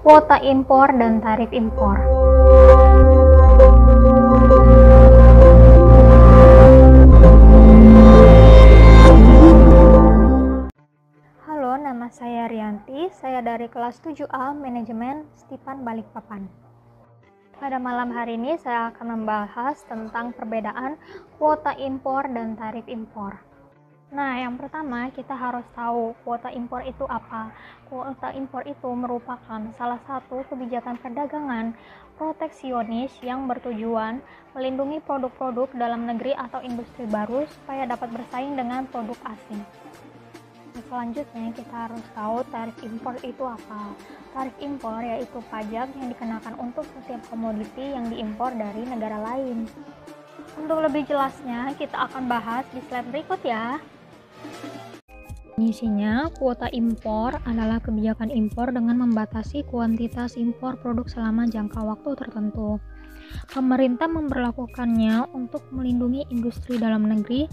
kuota impor dan tarif impor. Halo, nama saya Rianti, saya dari kelas 7A Manajemen Stipan Balikpapan. Pada malam hari ini saya akan membahas tentang perbedaan kuota impor dan tarif impor. Nah, yang pertama kita harus tahu kuota impor itu apa. Kuota impor itu merupakan salah satu kebijakan perdagangan proteksionis yang bertujuan melindungi produk-produk dalam negeri atau industri baru supaya dapat bersaing dengan produk asing. Selanjutnya kita harus tahu tarif impor itu apa. Tarif impor yaitu pajak yang dikenakan untuk setiap komoditi yang diimpor dari negara lain. Untuk lebih jelasnya kita akan bahas di slide berikut ya. Definisinya, kuota impor adalah kebijakan impor dengan membatasi kuantitas impor produk selama jangka waktu tertentu. Pemerintah memberlakukannya untuk melindungi industri dalam negeri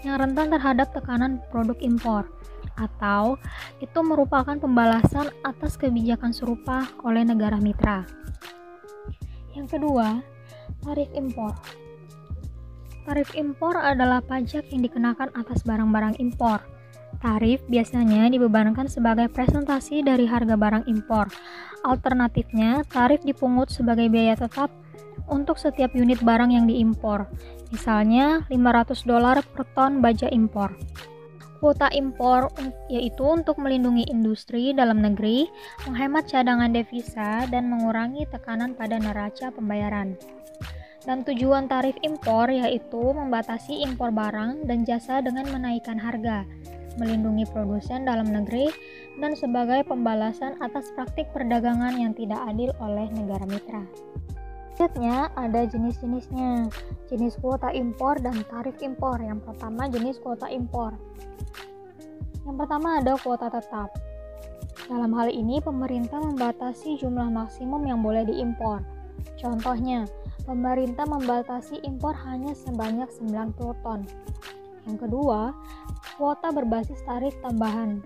yang rentan terhadap tekanan produk impor, atau itu merupakan pembalasan atas kebijakan serupa oleh negara mitra. Yang kedua, tarif impor. Tarif impor adalah pajak yang dikenakan atas barang-barang impor. Tarif biasanya dibebankan sebagai presentasi dari harga barang impor. Alternatifnya, tarif dipungut sebagai biaya tetap untuk setiap unit barang yang diimpor. Misalnya, $500 per ton baja impor. Kuota impor yaitu untuk melindungi industri dalam negeri, menghemat cadangan devisa, dan mengurangi tekanan pada neraca pembayaran. Dan tujuan tarif impor yaitu membatasi impor barang dan jasa dengan menaikkan harga, melindungi produsen dalam negeri, dan sebagai pembalasan atas praktik perdagangan yang tidak adil oleh negara mitra. Selanjutnya ada jenis-jenisnya, jenis kuota impor dan tarif impor. Yang pertama jenis kuota impor. Yang pertama ada kuota tetap. Dalam hal ini pemerintah membatasi jumlah maksimum yang boleh diimpor. Contohnya, pemerintah membatasi impor hanya sebanyak 90 ton. Yang kedua, kuota berbasis tarif tambahan.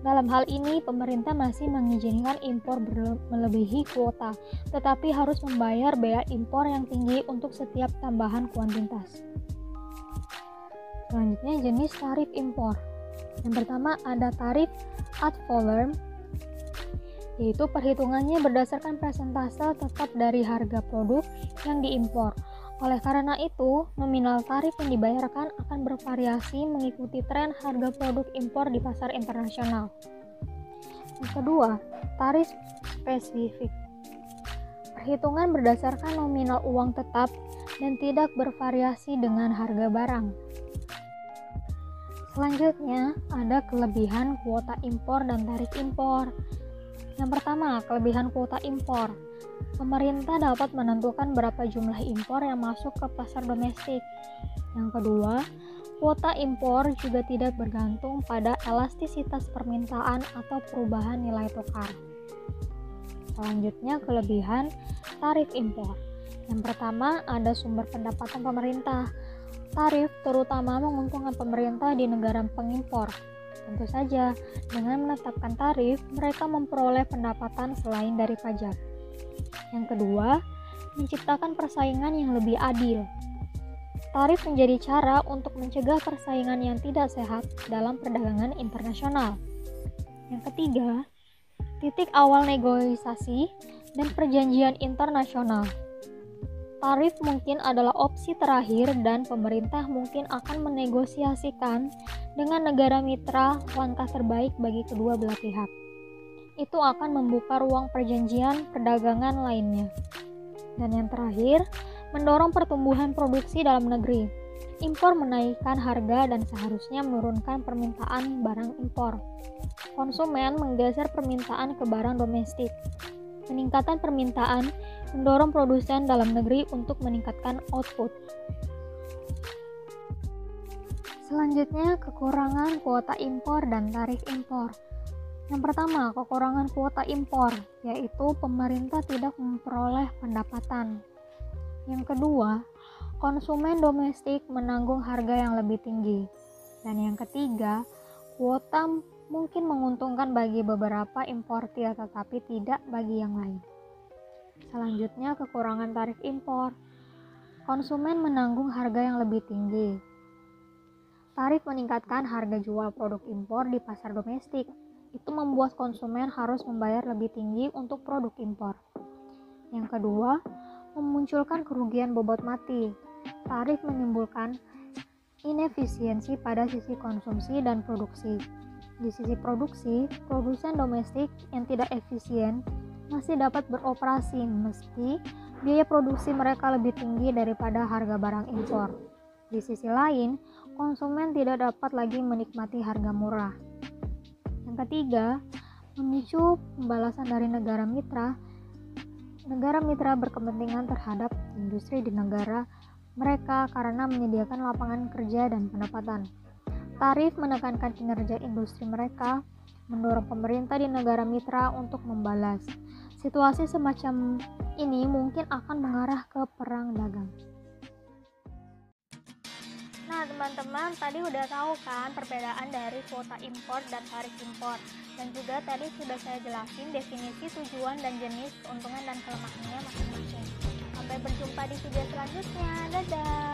Dalam hal ini, pemerintah masih mengizinkan impor melebihi kuota, tetapi harus membayar bea impor yang tinggi untuk setiap tambahan kuantitas. Selanjutnya, jenis tarif impor. Yang pertama ada tarif ad valorem, yaitu perhitungannya berdasarkan persentase tetap dari harga produk yang diimpor. Oleh karena itu, nominal tarif yang dibayarkan akan bervariasi mengikuti tren harga produk impor di pasar internasional. Yang kedua, tarif spesifik. Perhitungan berdasarkan nominal uang tetap dan tidak bervariasi dengan harga barang. Selanjutnya, ada kelebihan kuota impor dan tarif impor. Yang pertama, kelebihan kuota impor. Pemerintah dapat menentukan berapa jumlah impor yang masuk ke pasar domestik. Yang kedua, kuota impor juga tidak bergantung pada elastisitas permintaan atau perubahan nilai tukar. Selanjutnya, kelebihan tarif impor. Yang pertama, ada sumber pendapatan pemerintah. Tarif terutama menguntungkan pemerintah di negara pengimpor. Tentu saja, dengan menetapkan tarif, mereka memperoleh pendapatan selain dari pajak. Yang kedua, menciptakan persaingan yang lebih adil. Tarif menjadi cara untuk mencegah persaingan yang tidak sehat dalam perdagangan internasional. Yang ketiga, titik awal negosiasi dan perjanjian internasional. Tarif mungkin adalah opsi terakhir dan pemerintah mungkin akan menegosiasikan dengan negara mitra langkah terbaik bagi kedua belah pihak. Itu akan membuka ruang perjanjian perdagangan lainnya. Dan yang terakhir, mendorong pertumbuhan produksi dalam negeri. Impor menaikkan harga dan seharusnya menurunkan permintaan barang impor. Konsumen menggeser permintaan ke barang domestik. Peningkatan permintaan mendorong produsen dalam negeri untuk meningkatkan output. Selanjutnya, kekurangan kuota impor dan tarif impor. Yang pertama, kekurangan kuota impor, yaitu pemerintah tidak memperoleh pendapatan. Yang kedua, konsumen domestik menanggung harga yang lebih tinggi. Dan yang ketiga, kuota mungkin menguntungkan bagi beberapa importir tetapi tidak bagi yang lain. Selanjutnya, kekurangan tarif impor. Konsumen menanggung harga yang lebih tinggi. Tarif meningkatkan harga jual produk impor di pasar domestik. Itu membuat konsumen harus membayar lebih tinggi untuk produk impor. Yang kedua, memunculkan kerugian bobot mati. Tarif menimbulkan inefisiensi pada sisi konsumsi dan produksi. Di sisi produksi, produsen domestik yang tidak efisien masih dapat beroperasi meski biaya produksi mereka lebih tinggi daripada harga barang impor. Di sisi lain, konsumen tidak dapat lagi menikmati harga murah. Yang ketiga, memicu pembalasan dari negara mitra. Negara mitra berkepentingan terhadap industri di negara mereka karena menyediakan lapangan kerja dan pendapatan. Tarif menekankan kinerja industri mereka, mendorong pemerintah di negara mitra untuk membalas. Situasi semacam ini mungkin akan mengarah ke perang dagang. Nah teman-teman, tadi udah tahu kan perbedaan dari kuota impor dan tarif impor. Dan juga tadi sudah saya jelasin definisi, tujuan, dan jenis keuntungan dan kelemahannya masing-masing. Sampai berjumpa di video selanjutnya. Dadah!